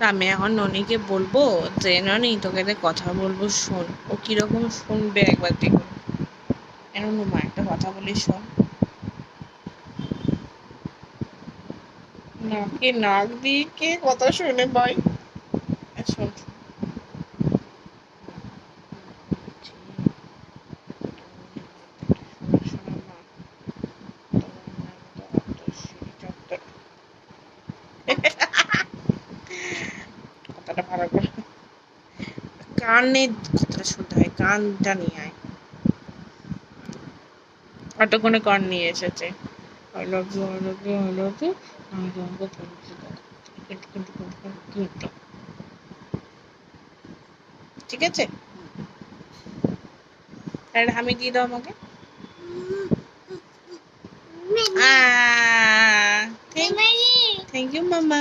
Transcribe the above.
আমি এখন ননিকে বলবো যে ননি তোকে একটা কথা বলবো, শোন। ও কিরকম শুনবে একবার দেখুন। মা একটা কথা বলি, শোন। নাকে নাক দিয়ে কে কথা শুনে ভাই? শোন। কথাটা ভালো করে কানে কথাটা শুনতে হয়, কানটা নিয়ে আয়। অতক্ষণে কান নিয়ে এসেছে। I love you, I love you, I love you, আমি তোমাকে বলছি দাদা। কিন্তু ঠিক আছে, আর হামি দিয়ে দাও আমাকে। থ্যাংক ইউ মামা।